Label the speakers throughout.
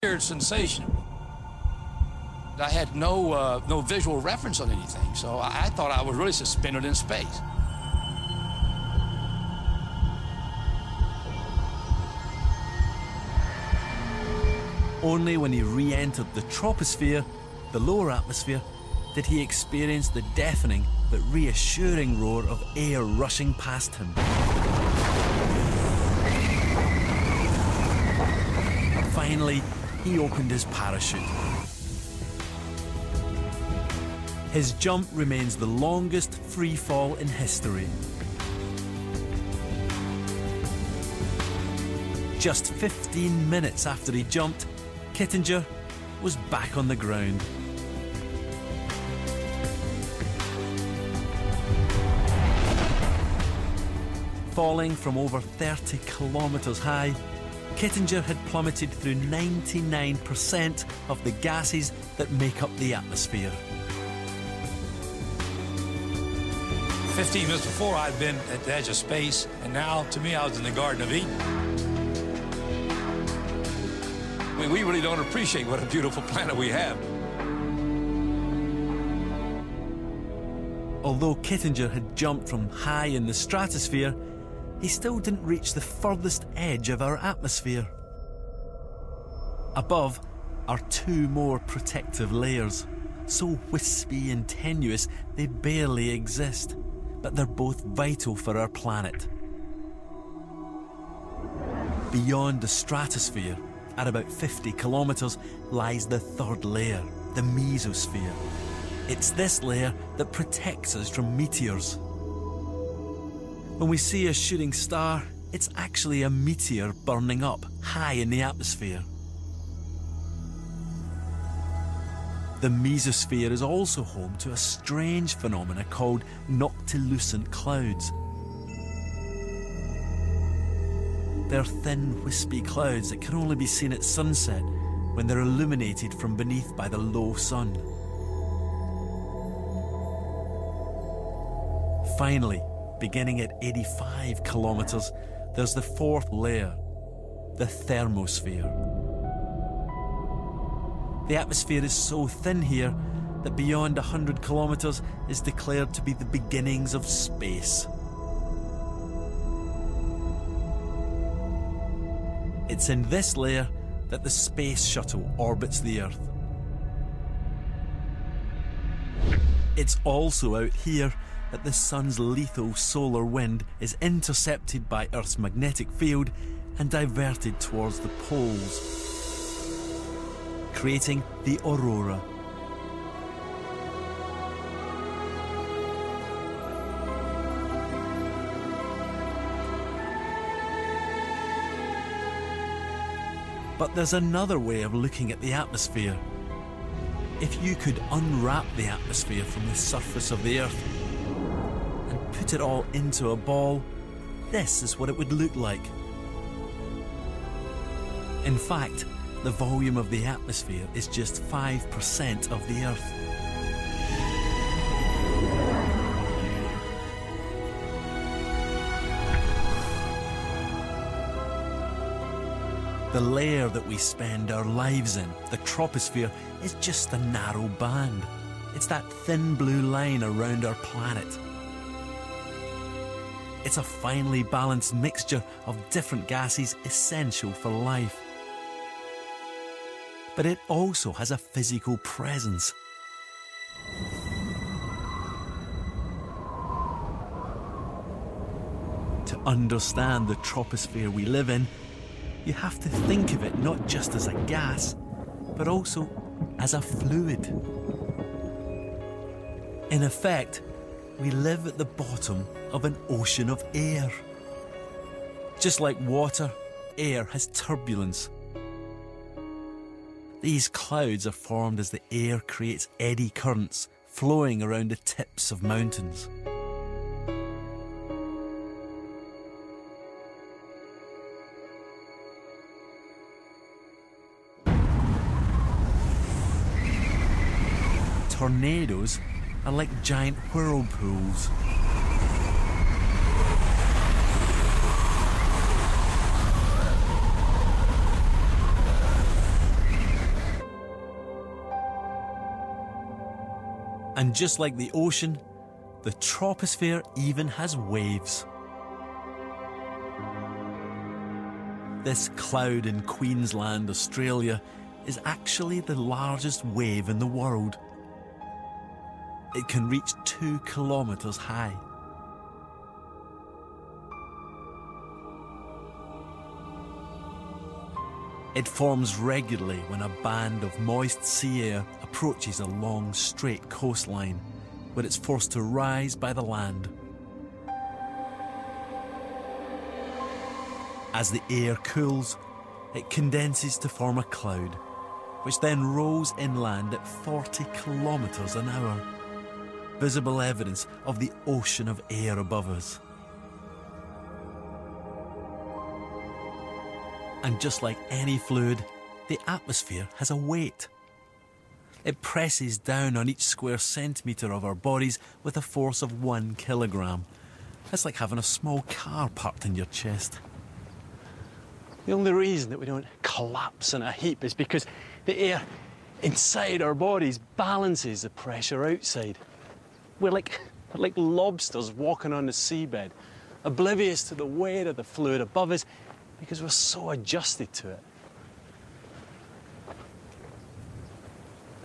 Speaker 1: weird sensation. I had no visual reference on anything, so I thought I was really suspended in space.
Speaker 2: Only when he re-entered the troposphere, the lower atmosphere, did he experience the deafening but reassuring roar of air rushing past him. Finally, he opened his parachute. His jump remains the longest free fall in history. Just 15 minutes after he jumped, Kittinger was back on the ground. Falling from over 30 kilometres high, Kittinger had plummeted through 99% of the gases that make up the atmosphere.
Speaker 1: 15 minutes before, I'd been at the edge of space, and now, to me, I was in the Garden of Eden. I mean, we really don't appreciate what a beautiful planet we have.
Speaker 2: Although Kittinger had jumped from high in the stratosphere, he still didn't reach the furthest edge of our atmosphere. Above are two more protective layers, so wispy and tenuous they barely exist, but they're both vital for our planet. Beyond the stratosphere, at about 50 kilometres, lies the third layer, the mesosphere. It's this layer that protects us from meteors. When we see a shooting star, it's actually a meteor burning up high in the atmosphere. The mesosphere is also home to a strange phenomena called noctilucent clouds. They're thin, wispy clouds that can only be seen at sunset when they're illuminated from beneath by the low sun. Finally, beginning at 85 kilometres, there's the fourth layer, the thermosphere. The atmosphere is so thin here that beyond 100 kilometres is declared to be the beginnings of space. It's in this layer that the space shuttle orbits the Earth. It's also out here that the sun's lethal solar wind is intercepted by Earth's magnetic field and diverted towards the poles, creating the aurora. But there's another way of looking at the atmosphere. If you could unwrap the atmosphere from the surface of the Earth and put it all into a ball, this is what it would look like. In fact, the volume of the atmosphere is just 5% of the Earth. The layer that we spend our lives in, the troposphere, is just a narrow band. It's that thin blue line around our planet. It's a finely balanced mixture of different gases essential for life. But it also has a physical presence. To understand the troposphere we live in, you have to think of it not just as a gas, but also as a fluid. In effect, we live at the bottom of an ocean of air. Just like water, air has turbulence. These clouds are formed as the air creates eddy currents flowing around the tips of mountains. Tornadoes are like giant whirlpools. And just like the ocean, the troposphere even has waves. This cloud in Queensland, Australia, is actually the largest wave in the world. It can reach 2 kilometres high. It forms regularly when a band of moist sea air approaches a long, straight coastline, where it's forced to rise by the land. As the air cools, it condenses to form a cloud, which then rolls inland at 40 kilometres an hour. Visible evidence of the ocean of air above us. And just like any fluid, the atmosphere has a weight. It presses down on each square centimetre of our bodies with a force of 1 kilogram. It's like having a small car parked in your chest.
Speaker 3: The only reason that we don't collapse in a heap is because the air inside our bodies balances the pressure outside. We're like lobsters walking on the seabed, oblivious to the weight of the fluid above us because we're so adjusted to it.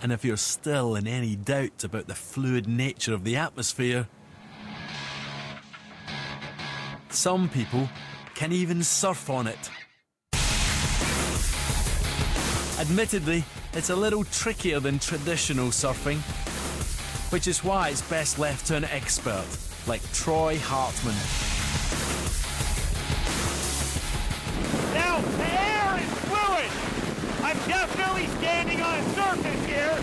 Speaker 2: And if you're still in any doubt about the fluid nature of the atmosphere, some people can even surf on it. Admittedly, it's a little trickier than traditional surfing, which is why it's best left to an expert like Troy Hartman.
Speaker 4: Now, the air is fluid! I'm definitely standing on a surface here!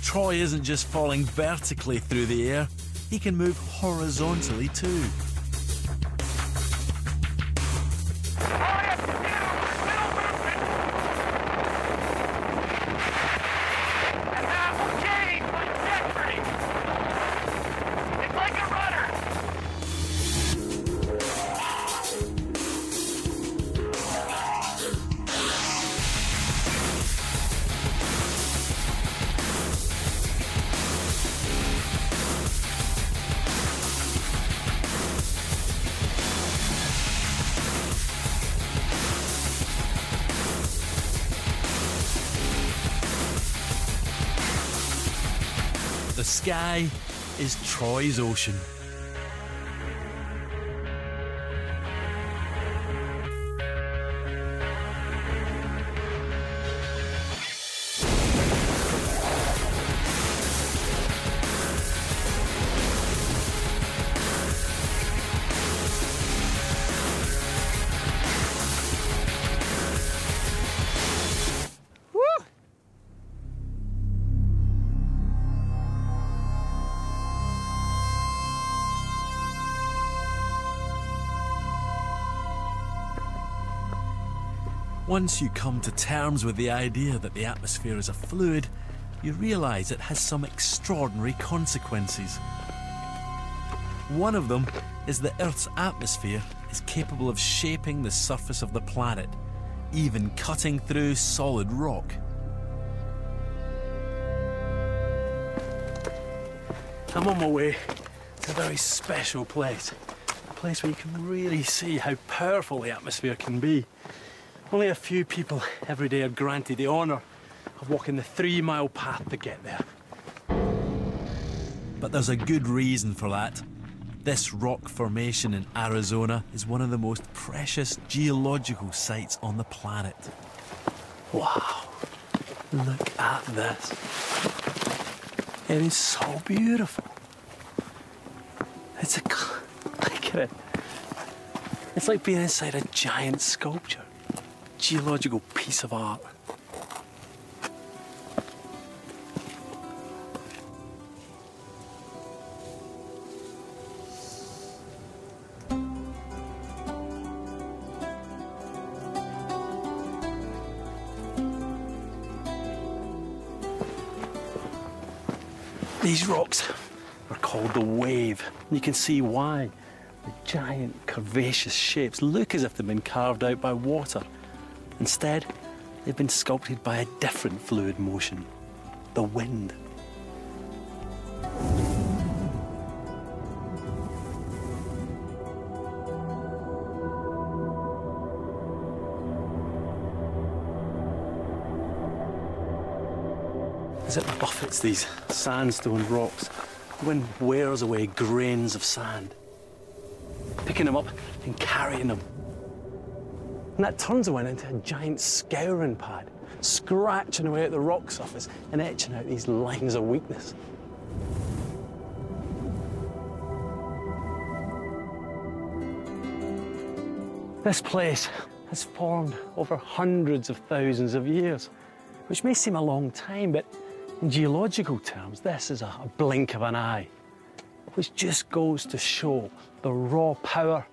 Speaker 2: Troy isn't just falling vertically through the air, he can move horizontally too. The sky is Troy's ocean. Once you come to terms with the idea that the atmosphere is a fluid, you realise it has some extraordinary consequences. One of them is that Earth's atmosphere is capable of shaping the surface of the planet, even cutting through solid rock.
Speaker 3: I'm on my way to a very special place. A place where you can really see how powerful the atmosphere can be. Only a few people every day are granted the honour of walking the 3-mile path to get there.
Speaker 2: But there's a good reason for that. This rock formation in Arizona is one of the most precious geological sites on the planet.
Speaker 3: Wow, look at this. It is so beautiful. Look at it. It's like being inside a giant sculpture. Geological piece of art. These rocks are called the wave. You can see why. The giant curvaceous shapes look as if they've been carved out by water. Instead, they've been sculpted by a different fluid motion, the wind. As it buffets these sandstone rocks, the wind wears away grains of sand, picking them up and carrying them. And that turns the wind into a giant scouring pad, scratching away at the rock surface and etching out these lines of weakness. This place has formed over hundreds of thousands of years, which may seem a long time, but in geological terms, this is a blink of an eye, which just goes to show the raw power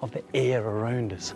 Speaker 3: of the air around us.